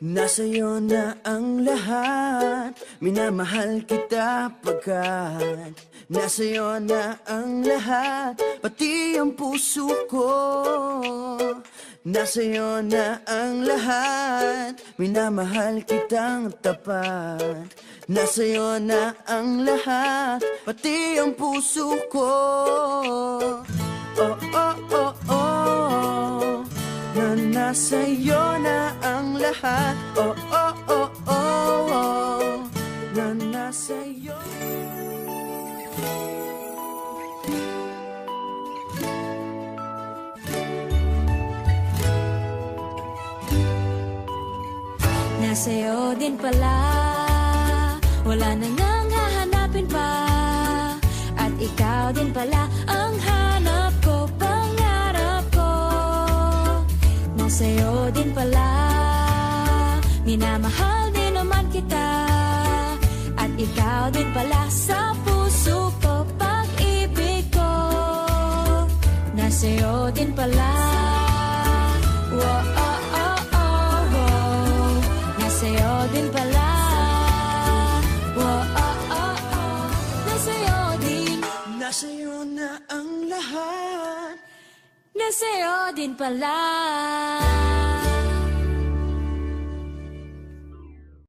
Nasa'yo na ang lahat, minamahal kita pagkat nasa'yo na ang lahat, pati ang puso ko. Nasa'yo na ang lahat, minamahal kitang tapat. Nasa'yo na ang lahat, pati ang puso ko. Oh, oh, oh, oh, na nasa'yo na ang lahat. Oh, oh, oh, oh, oh, na nasa'yo. Nasa'yo din pala, wala na nang hahanapin pa. At ikaw din pala ang hanap ko, pangarap ko. Nasa'yo din pala, minamahal din naman kita. At ikaw din pala sa puso ko, pag-ibig ko. Nasa'yo din pala, oh, oh, oh, oh, oh. Nasa'yo din pala, oh, oh, oh, oh. Nasa'yo din, Nasa'yo na ang lahat. nasa'yo din pala.